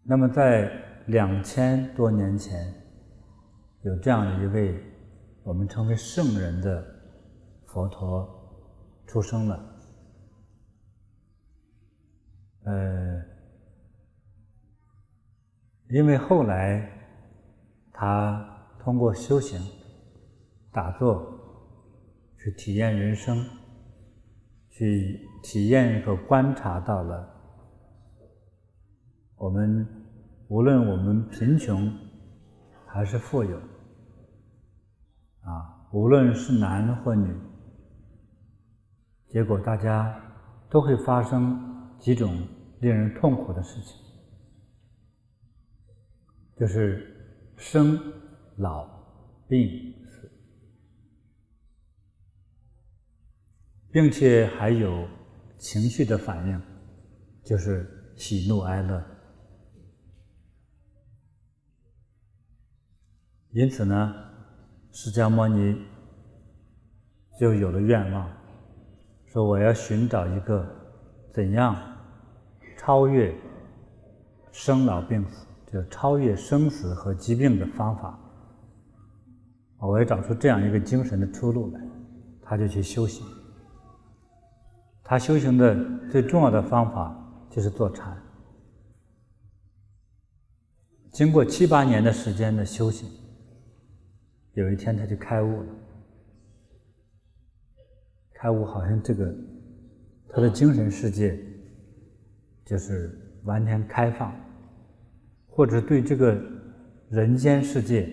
那么在2000多年前，有这样的一位我们称为圣人的佛陀出生了。因为后来他通过修行、打坐，去体验人生，去体验和观察到了我们无论我们贫穷还是富有，无论是男或女，结果大家都会发生几种令人痛苦的事情，就是生、老、病、死，并且还有情绪的反应，就是喜怒哀乐。因此呢，释迦牟尼就有了愿望，说我要寻找一个怎样超越生老病死，就超越生死和疾病的方法。我要找出这样一个精神的出路来，他就去修行。他修行的最重要的方法就是坐禅。经过7、8年的时间的修行，有一天他就开悟了。开悟好像他的精神世界就是完全开放，或者对这个人间世界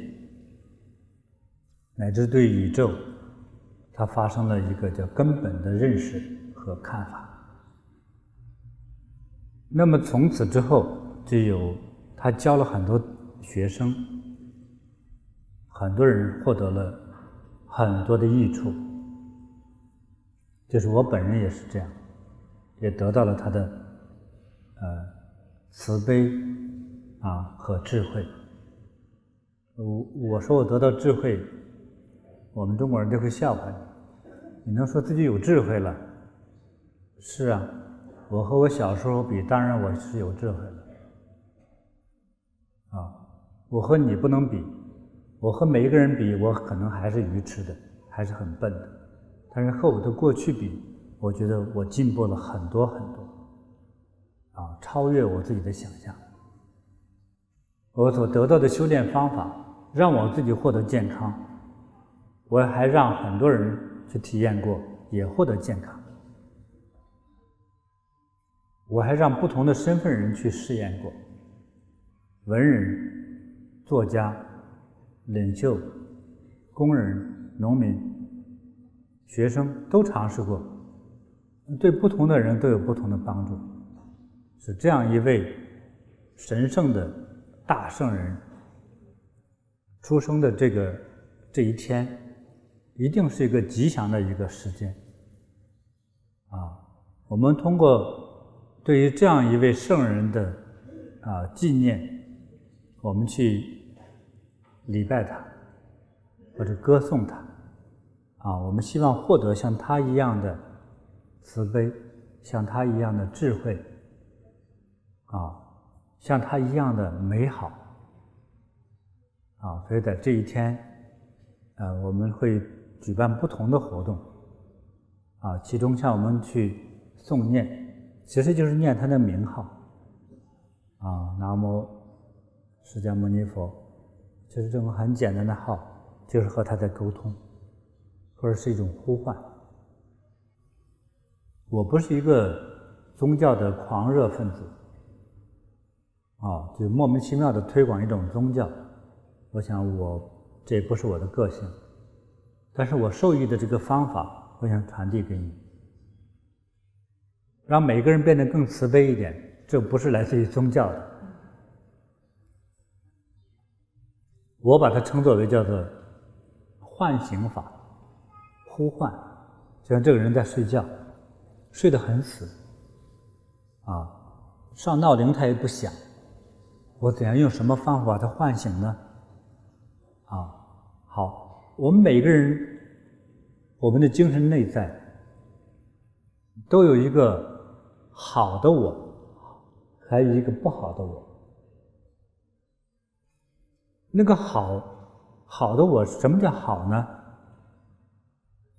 乃至对宇宙，他发生了一个叫根本的认识和看法。那么从此之后，他教了很多学生，很多人获得了很多的益处。就是我本人也是这样，也得到了他的慈悲和智慧。我说我得到智慧，我们中国人就会笑话你能说自己有智慧了？是啊，我和我小时候比，当然我是有智慧了。我和你不能比，我和每一个人比，我可能还是愚痴的，还是很笨的。但是和我的过去比，我觉得我进步了很多很多，超越我自己的想象。我所得到的修炼方法，让我自己获得健康，我还让很多人去体验过，也获得健康。我还让不同的身份人去试验过，文人、作家、领袖、工人、农民、学生都尝试过，对不同的人都有不同的帮助。是这样一位神圣的大圣人出生的这一天，一定是一个吉祥的一个时间。我们通过对于这样一位圣人的纪念，我们去礼拜他，或者歌颂他。我们希望获得像他一样的慈悲，像他一样的智慧，像他一样的美好。所以在这一天，我们会举办不同的活动。其中像我们去诵念，其实就是念他的名号。南无释迦牟尼佛，就是这种很简单的号，就是和他在沟通。或者是一种呼唤。我不是一个宗教的狂热分子，就莫名其妙的推广一种宗教。我想这也不是我的个性，但是我受益的这个方法，我想传递给你，让每个人变得更慈悲一点。这不是来自于宗教的，我把它称作为叫做唤醒法。呼唤，就像这个人在睡觉，睡得很死，上闹铃他也不响，我怎样用什么方法把他唤醒呢？好，我们每个人，我们的精神内在都有一个好的我，还有一个不好的我。那个好的我，什么叫好呢？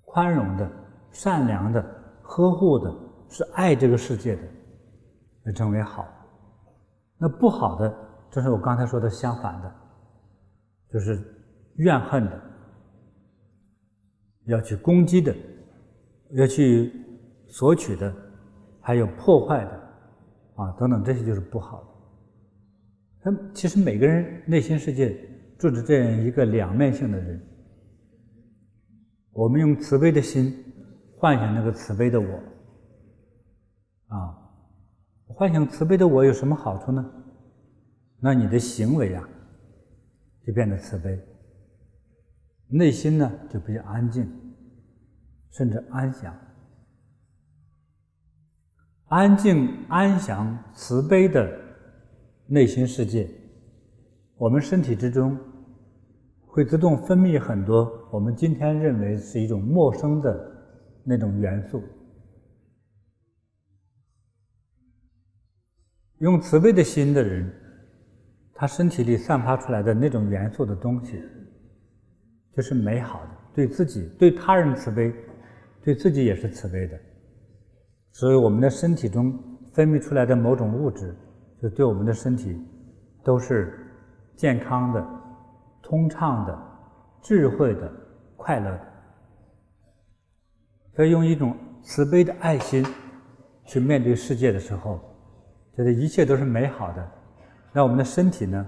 宽容的、善良的、呵护的，是爱这个世界的，就称为好。那不好的，正是我刚才说的相反的，就是怨恨的，要去攻击的，要去索取的，还有破坏的等等，这些就是不好的。其实每个人内心世界住着这样一个两面性的人，我们用慈悲的心唤醒那个慈悲的我唤醒慈悲的我有什么好处呢？那你的行为就变得慈悲，内心呢就比较安静，甚至安详。安静、安详、慈悲的内心世界，我们身体之中会自动分泌很多我们今天认为是一种陌生的那种元素。用慈悲的心的人，他身体里散发出来的那种元素的东西就是美好的，对自己、对他人慈悲，对自己也是慈悲的。所以我们的身体中分泌出来的某种物质，就对我们的身体都是健康的、通畅的、智慧的、快乐的。所以用一种慈悲的爱心去面对世界的时候，觉得一切都是美好的，让我们的身体呢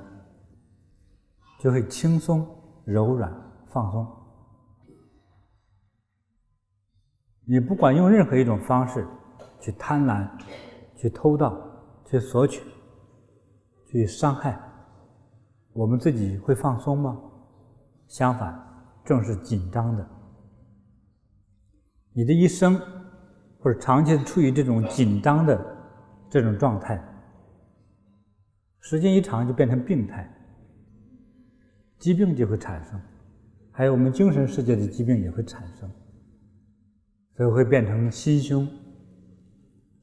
就会轻松、柔软、放松。你不管用任何一种方式去贪婪、去偷盗、去索取、去伤害，我们自己会放松吗？相反，正是紧张的。你的一生或者长期处于这种紧张的这种状态，时间一长就变成病态，疾病就会产生，还有我们精神世界的疾病也会产生，所以会变成心胸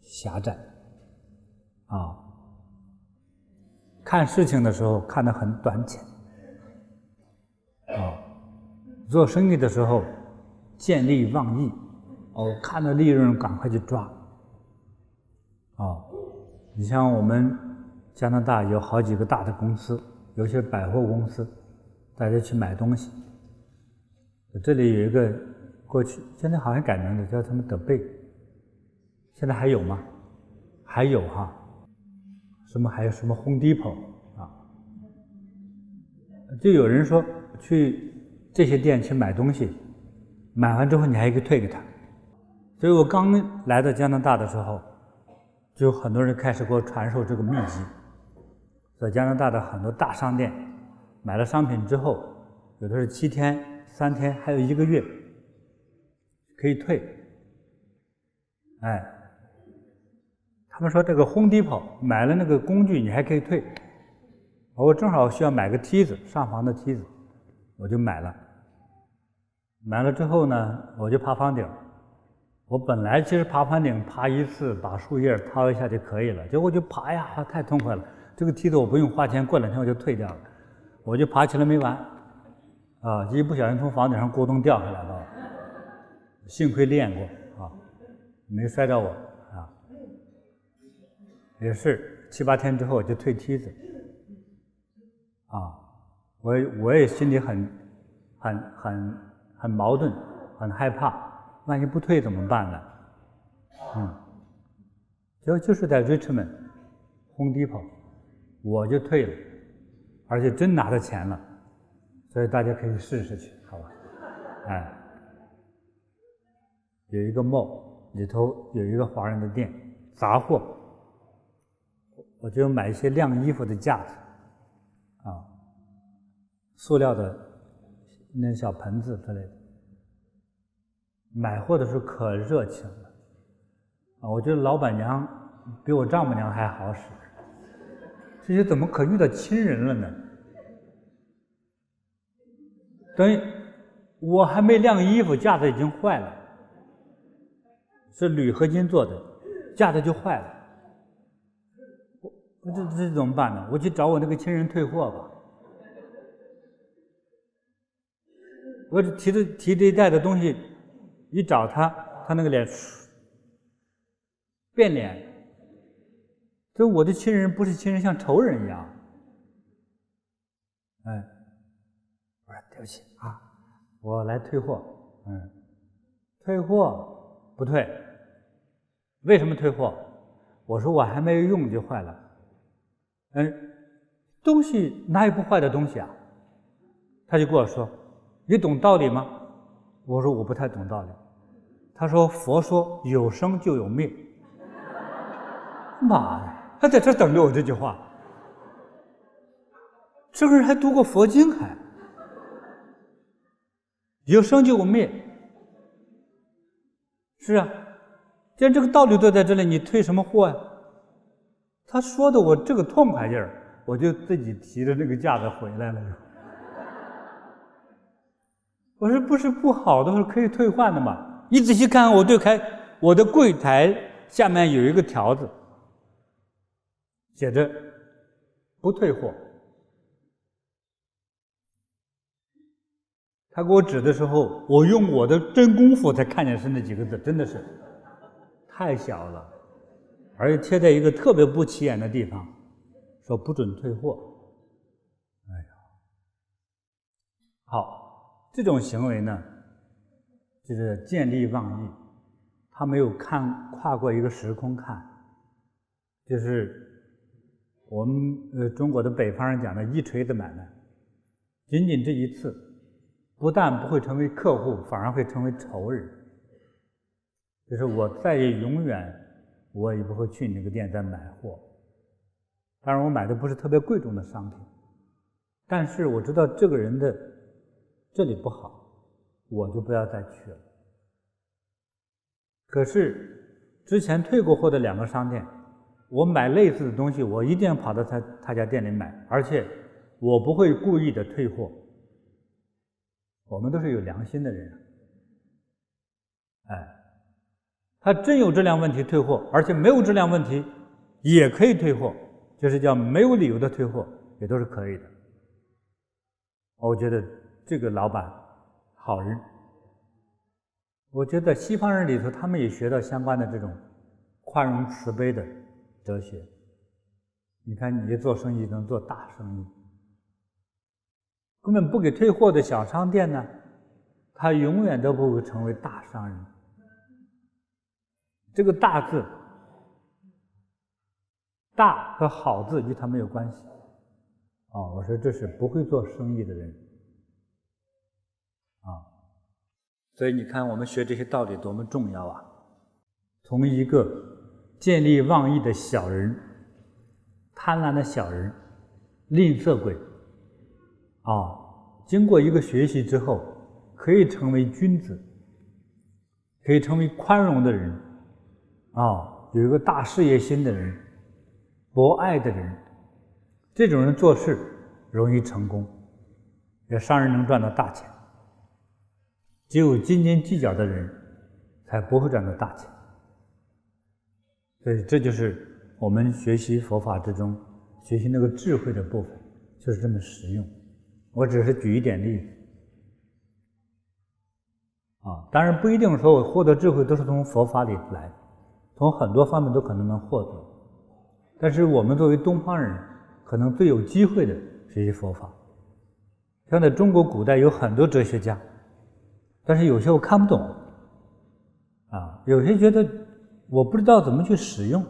狭窄看事情的时候看得很短浅做生意的时候见利忘义看到利润赶快去抓你像我们加拿大有好几个大的公司，有些百货公司，大家去买东西，这里有一个过去现在好像改名字叫他们德贝，现在还有吗？还有还有什么Home Depot就有人说去这些店去买东西，买完之后你还可以退给他。所以我刚来到加拿大的时候，就有很多人开始给我传授这个秘籍。在加拿大的很多大商店，买了商品之后，有的是7天、3天，还有1个月可以退。他们说这个Home Depot买了那个工具你还可以退。我正好需要买个梯子，上房的梯子，我就买了。买了之后呢，我就爬房顶。我本来其实爬房顶爬一次把树叶掏一下就可以了，结果我就爬呀，太痛快了。这个梯子我不用花钱，过2天我就退掉了。我就爬起来没完一不小心从房顶上咕咚掉下来了，幸亏练过没摔着我也是7、8天之后我就退梯子我也心里很矛盾，很害怕，万一不退怎么办呢？就是在 Richmond Home Depot 我就退了，而且真拿到钱了，所以大家可以试试去，好吧？有一个 mall 里头有一个华人的店，杂货，我就买一些晾衣服的架子塑料的那小盆子之类的。买货的时候可热情了我觉得老板娘比我丈母娘还好使。这些怎么可遇到亲人了呢？等于我还没晾衣服，架子已经坏了，是铝合金做的，架子就坏了。这怎么办呢？我去找我那个亲人退货吧。我提这一袋的东西，一找他那个脸变脸。所以我的亲人不是亲人，像仇人一样。我说对不起啊，我来退货。退货不退，为什么退货？我说我还没用就坏了。东西哪有不坏的东西啊？他就跟我说，你懂道理吗？我说我不太懂道理。他说佛说有生就有灭。妈呀，他在这等着我这句话。这个人还读过佛经，还有生就有灭。是啊，既然这个道理都在这里，你退什么货呀？他说的我这个痛快劲儿，我就自己提着那个架子回来了。我说不是不好的，是可以退换的嘛。你仔细看，我的柜台下面有一个条子，写着不退货。他给我指的时候，我用我的真功夫才看见是那几个字，真的是太小了，而且贴在一个特别不起眼的地方，说不准退货。哎呀，好，这种行为呢，就是见利忘义，他没有跨过一个时空看，就是我们中国的北方人讲的一锤子买卖，仅仅这一次，不但不会成为客户，反而会成为仇人。就是我再也永远我也不会去你那个店再买货。当然我买的不是特别贵重的商品，但是我知道这个人的这里不好，我就不要再去了。可是之前退过货的2个商店，我买类似的东西，我一定要跑到他家店里买，而且我不会故意的退货。我们都是有良心的人，他真有质量问题退货，而且没有质量问题也可以退货，就是叫没有理由的退货，也都是可以的。我觉得这个老板好人。我觉得西方人里头，他们也学到相关的这种宽容慈悲的哲学。你看，你做生意能做大生意，根本不给退货的小商店呢，他永远都不会成为大商人。这个大字，大和好字与他没有关系。我说这是不会做生意的人。所以你看我们学这些道理多么重要啊！从一个见利忘义的小人、贪婪的小人、吝啬鬼，经过一个学习之后，可以成为君子，可以成为宽容的人，有一个大事业心的人，博爱的人，这种人做事容易成功，也商人能赚到大钱。只有斤斤计较的人才不会赚到大钱。所以这就是我们学习佛法之中学习那个智慧的部分，就是这么实用。我只是举一点例子当然不一定说我获得智慧都是从佛法里来，从很多方面都可能能获得。但是我们作为东方人，可能最有机会的学习佛法。像在中国古代有很多哲学家，但是有些我看不懂有些觉得我不知道怎么去使用。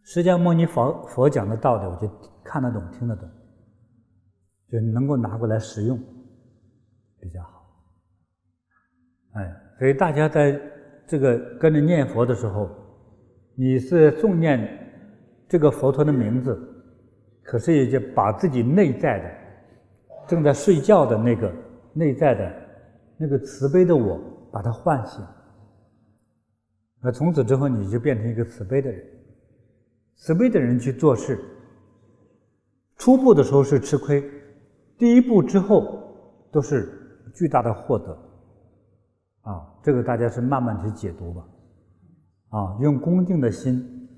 释迦牟尼佛讲的道理，我就看得懂听得懂，就能够拿过来使用比较好。所以大家在这个跟着念佛的时候，你是诵念这个佛陀的名字，可是也就把自己内在的正在睡觉的那个内在的那个慈悲的我把它唤醒。那从此之后你就变成一个慈悲的人。慈悲的人去做事，初步的时候是吃亏，第一步之后都是巨大的获得这个大家是慢慢去解读吧用恭敬的心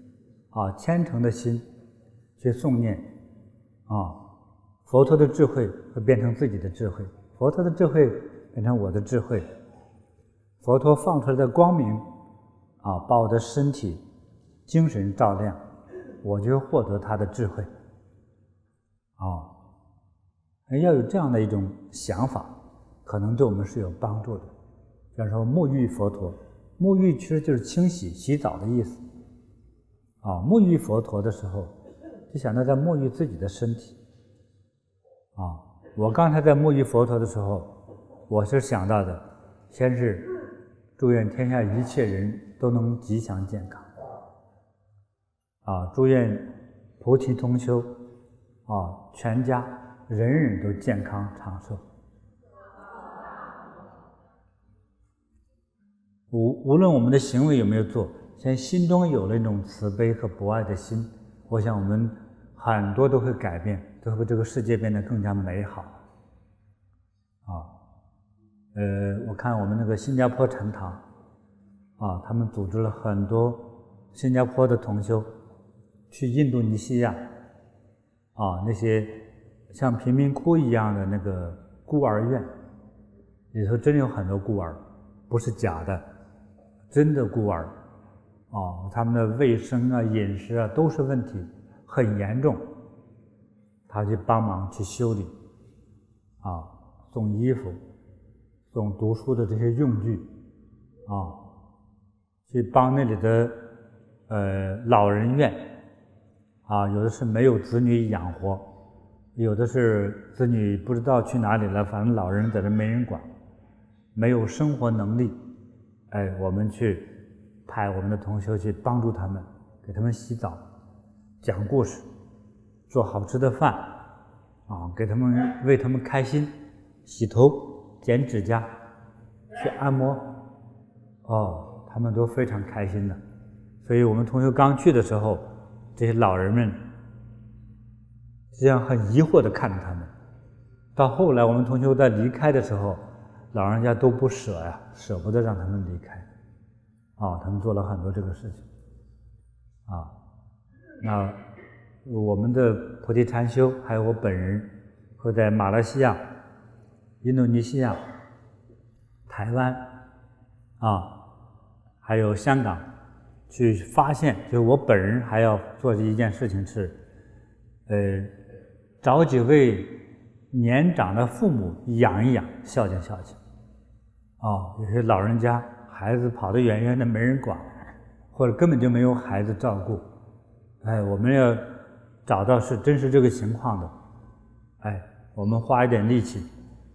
虔诚的心去诵念佛陀的智慧会变成自己的智慧，佛陀的智慧变成我的智慧，佛陀放出来的光明把我的身体、精神照亮，我就获得他的智慧。要有这样的一种想法，可能对我们是有帮助的。比方说沐浴佛陀，沐浴其实就是清洗、洗澡的意思。沐浴佛陀的时候，就想到在沐浴自己的身体。我刚才在沐浴佛陀的时候，我是想到的，先是祝愿天下一切人都能吉祥健康，祝愿菩提通修，全家人人都健康长寿。无论我们的行为有没有做，先心中有了一种慈悲和博爱的心，我想我们很多都会改变，都会这个世界变得更加美好。我看我们那个新加坡禅堂他们组织了很多新加坡的同修去印度尼西亚那些像贫民窟一样的那个孤儿院里头，真有很多孤儿，不是假的，真的孤儿他们的卫生饮食都是问题，很严重。他去帮忙去修理送衣服，送读书的这些用具去帮那里的老人院有的是没有子女养活，有的是子女不知道去哪里了，反正老人在这没人管，没有生活能力。我们去派我们的同修去帮助他们，给他们洗澡、讲故事、做好吃的饭给他们为他们开心，洗头、剪指甲、去按摩他们都非常开心的。所以我们同修刚去的时候，这些老人们这样很疑惑地看着他们。到后来我们同修在离开的时候，老人家都不舍不得让他们离开他们做了很多这个事情那我们的菩提禅修还有我本人会在马来西亚、印度尼西亚、台湾还有香港去发现，就是我本人还要做的一件事情是找几位年长的父母养一养，孝敬孝敬有些老人家孩子跑得远远的没人管，或者根本就没有孩子照顾，我们要找到是真实这个情况的，我们花一点力气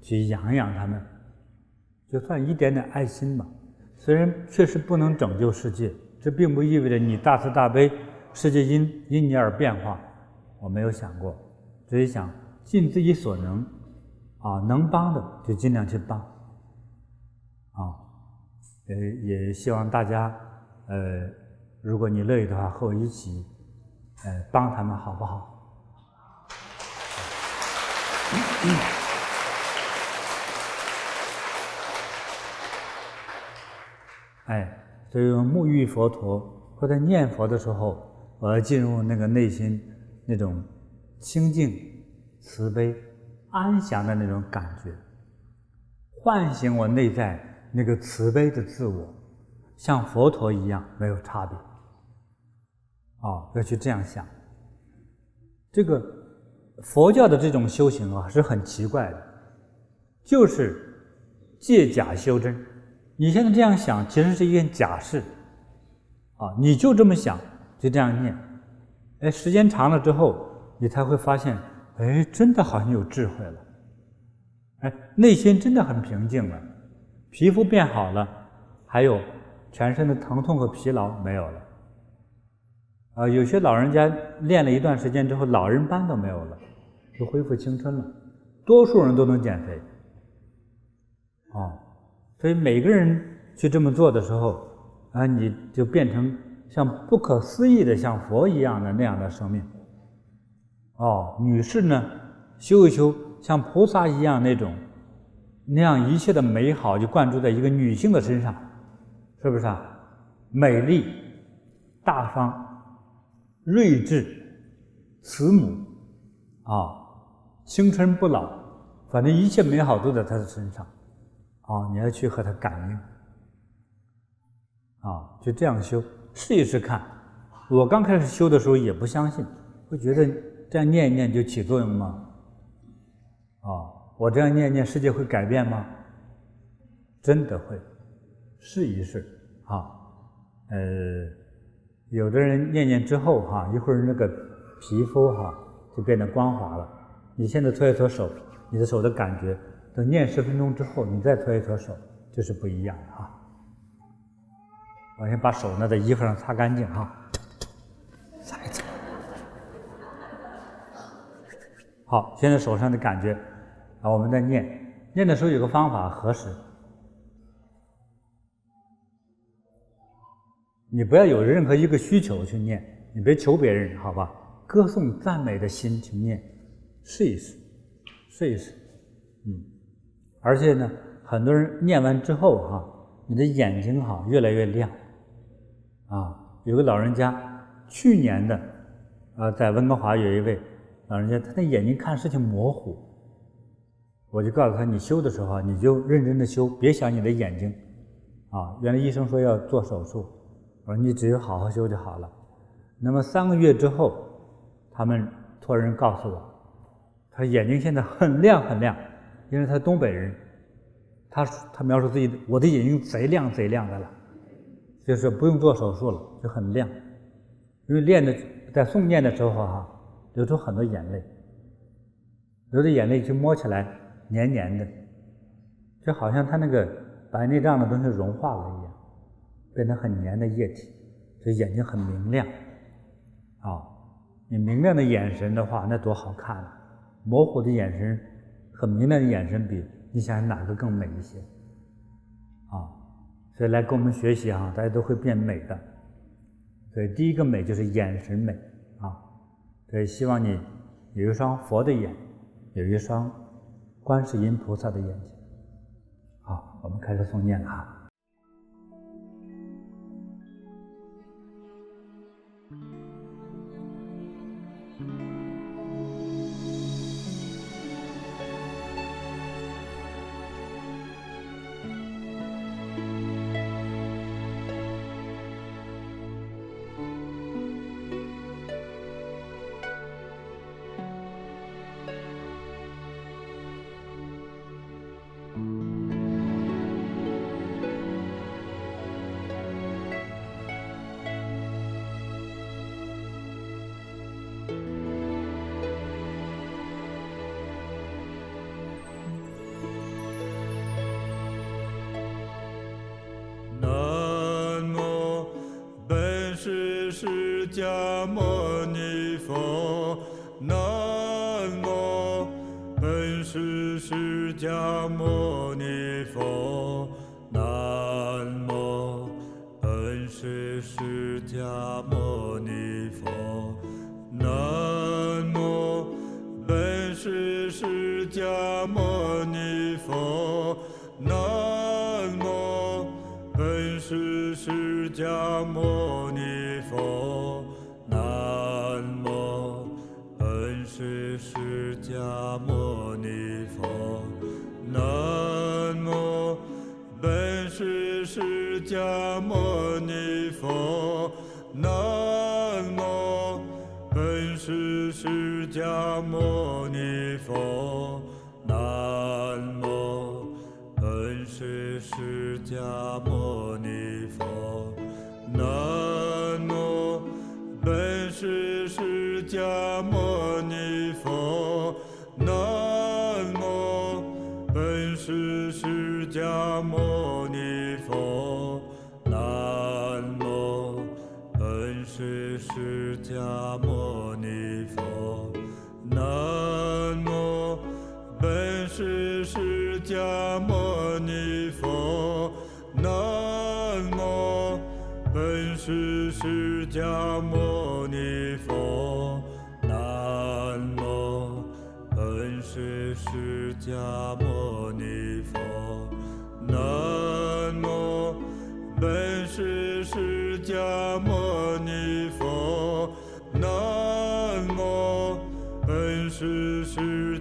去养养他们，就算一点点爱心吧。虽然确实不能拯救世界，这并不意味着你大慈大悲，世界因你而变化，我没有想过，只是想尽自己所能能帮的就尽量去帮也希望大家如果你乐意的话，和我一起帮他们，好不好？所以沐浴佛陀或者念佛的时候，我要进入那个内心那种清净、慈悲、安详的那种感觉，唤醒我内在那个慈悲的自我，像佛陀一样没有差别。要去这样想。这个佛教的这种修行是很奇怪的，就是借假修真。你现在这样想，其实是一件假事你就这么想，就这样念，时间长了之后，你才会发现，真的好像有智慧了，内心真的很平静了，皮肤变好了，还有全身的疼痛和疲劳没有了。有些老人家练了一段时间之后，老人斑都没有了，就恢复青春了。多数人都能减肥所以每个人去这么做的时候你就变成像不可思议的像佛一样的那样的生命女士呢修一修像菩萨一样那样一切的美好就灌注在一个女性的身上，是不是美丽、大方、睿智、慈母青春不老，反正一切美好都在他的身上你要去和他感应就这样修，试一试看。我刚开始修的时候也不相信，会觉得这样念一念就起作用吗？我这样念一念世界会改变吗？真的会，试一试有的人念念之后一会儿那个皮肤就变得光滑了。你现在搓一搓手，你的手的感觉，等念10分钟之后，你再搓一搓手，就是不一样的我先把手在衣服上擦干净擦一擦。好，现在手上的感觉我们在念的时候有个方法，合十。你不要有任何一个需求去念，你别求别人，好吧？歌颂赞美的心去念，试一试。而且呢，很多人念完之后你的眼睛越来越亮有个老人家，去年的在温哥华有一位老人家，他的眼睛看事情模糊，我就告诉他，你修的时候你就认真的修，别想你的眼睛原来医生说要做手术，我说你只有好好修就好了。那么3个月之后，他们托人告诉我，他眼睛现在很亮很亮，因为他东北人，他描述自己，我的眼睛贼亮贼亮的了，就是不用做手术了，就很亮。因为在诵念的时候流出很多眼泪，流的眼泪就摸起来黏黏的，就好像他那个白内障的东西融化了一样，变成很黏的液体，所以眼睛很明亮你明亮的眼神的话，那多好看啊！模糊的眼神和明亮的眼神比，你想想哪个更美一些所以来跟我们学习大家都会变美的。所以第一个美就是眼神美所以希望你有一双佛的眼，有一双观世音菩萨的眼睛。好，我们开始诵念了释迦牟尼佛，南无本师释迦牟尼佛，南无本师释迦牟尼佛，南无本师释迦牟尼佛，南无本师释迦牟尼佛，南无本师释迦牟尼佛，南无本师释迦牟尼佛，南无本师释迦牟尼佛，南无本师释迦牟尼佛，南无本师释迦牟尼佛，南无本师释迦牟尼佛，南无本师释迦牟尼佛，南无本师释迦牟尼佛，南无本师释迦牟尼佛，南无本师释迦牟尼佛，南无本师释迦牟尼佛，南无本师释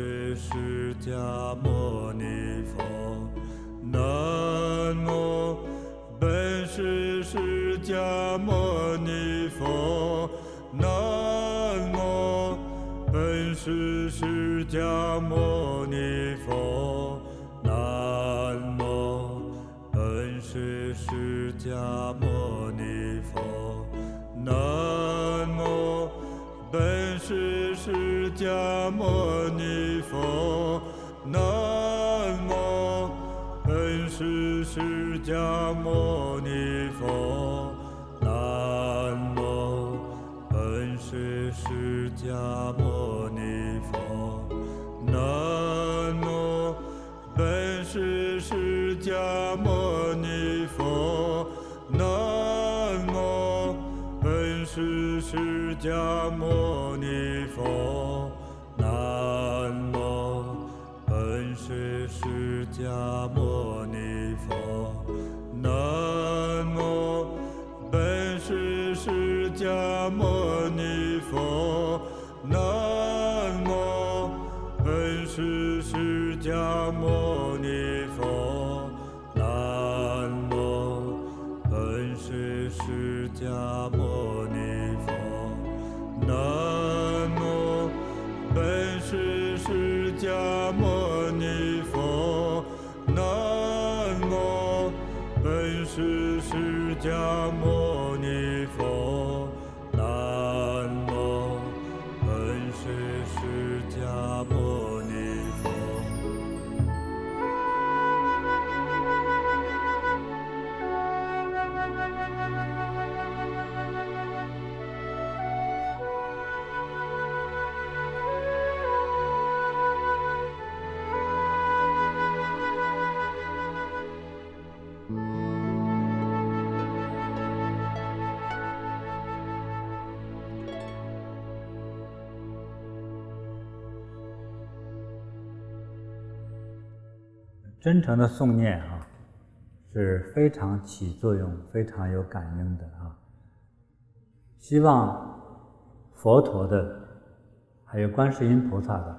师释迦牟尼佛，南无本师释迦牟尼佛，南无本师释迦牟尼佛，南无本师释迦牟尼佛，南无本师释迦牟尼佛，南无本师释迦牟尼佛，南无本师释迦牟尼佛，南无本师释迦牟尼佛，南无本师释迦牟尼佛，南无本师释迦牟尼佛，南无本师释迦牟尼佛，南无本师释迦牟尼佛，南无本师释迦牟尼佛，南无本师释迦牟尼佛，南无本师释迦牟尼佛，南无本师释迦牟尼佛。真诚的诵念啊，是非常起作用、非常有感应的啊。希望佛陀的，还有观世音菩萨的，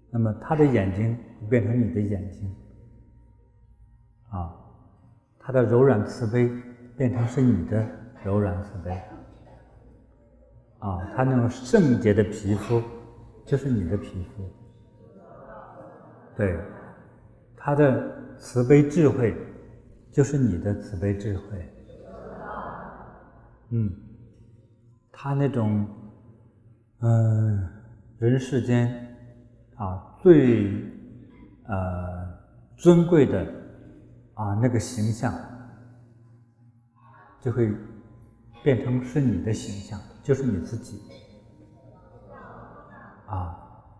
那么他的眼睛变成你的眼睛啊，他的柔软慈悲变成是你的柔软慈悲啊，他那种圣洁的皮肤就是你的皮肤。对，他的慈悲智慧就是你的慈悲智慧。他那种人世间啊最尊贵的啊那个形象，就会变成是你的形象，就是你自己啊。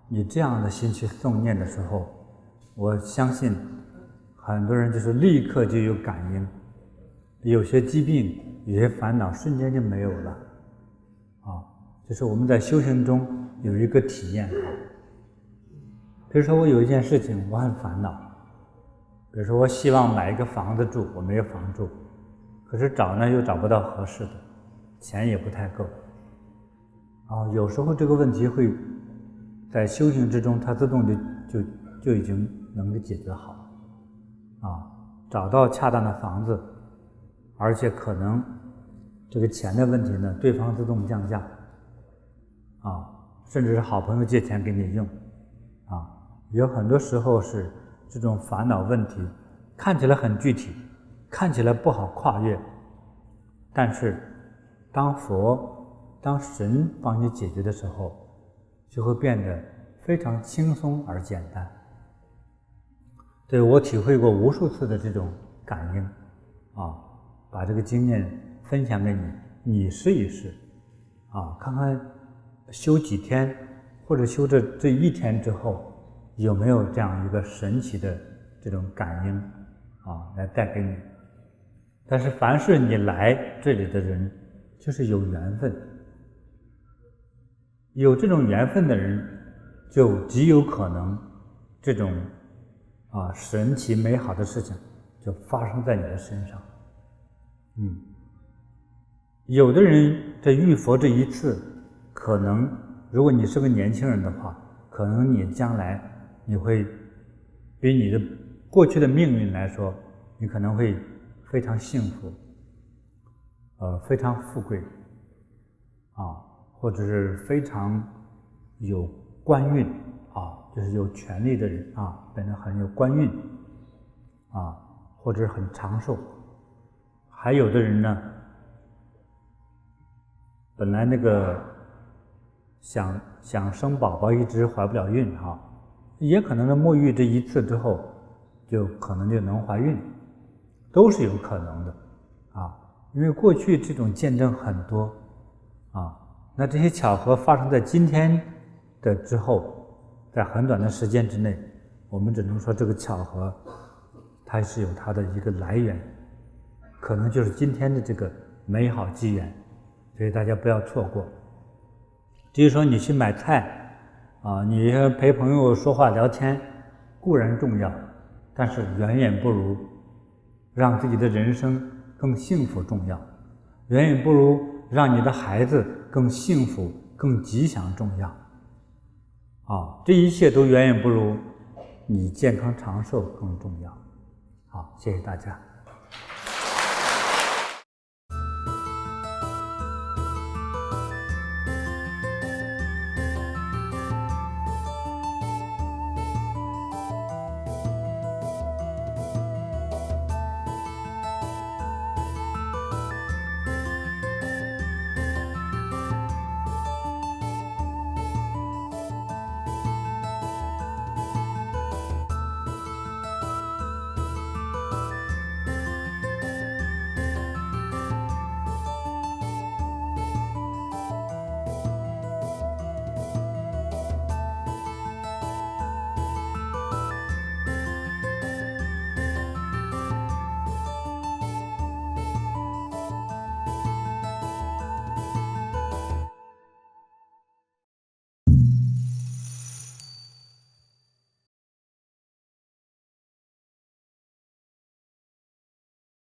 你这样的心去诵念的时候，我相信很多人就是立刻就有感应，有些疾病、有些烦恼瞬间就没有了啊。就是我们在修行中有一个体验啊。比如说我有一件事情我很烦恼，比如说我希望买一个房子住，我没有房住，可是找呢又找不到合适的，钱也不太够啊。有时候这个问题会在修行之中，它自动就已经能够解决好啊，找到恰当的房子，而且可能这个钱的问题呢，对方自动降价啊，甚至是好朋友借钱给你用啊。有很多时候是这种烦恼问题看起来很具体，看起来不好跨越，但是当神帮你解决的时候，就会变得非常轻松而简单。对，我体会过无数次的这种感应啊，把这个经验分享给你，你试一试啊，看看修几天或者修这一天之后，有没有这样一个神奇的这种感应啊，来带给你。但是凡是你来这里的人，就是有缘分，有这种缘分的人，就极有可能这种神奇美好的事情就发生在你的身上。有的人这遇佛这一次可能如果你是个年轻人的话，可能你将来你会比你的过去的命运来说，你可能会非常幸福，非常富贵，或者是非常有官运，就是有权力的人，变得很有官运，或者是很长寿。还有的人呢，本来那个想生宝宝一直怀不了孕，也可能是沐浴这一次之后，就可能就能怀孕，都是有可能的，因为过去这种见证很多，那这些巧合发生在今天的之后，在很短的时间之内，我们只能说这个巧合它是有它的一个来源，可能就是今天的这个美好机缘，所以大家不要错过。至于说你去买菜你陪朋友说话聊天固然重要，但是远远不如让自己的人生更幸福重要，远远不如让你的孩子更幸福更吉祥重要，这一切都远远不如你健康长寿更重要。好，谢谢大家。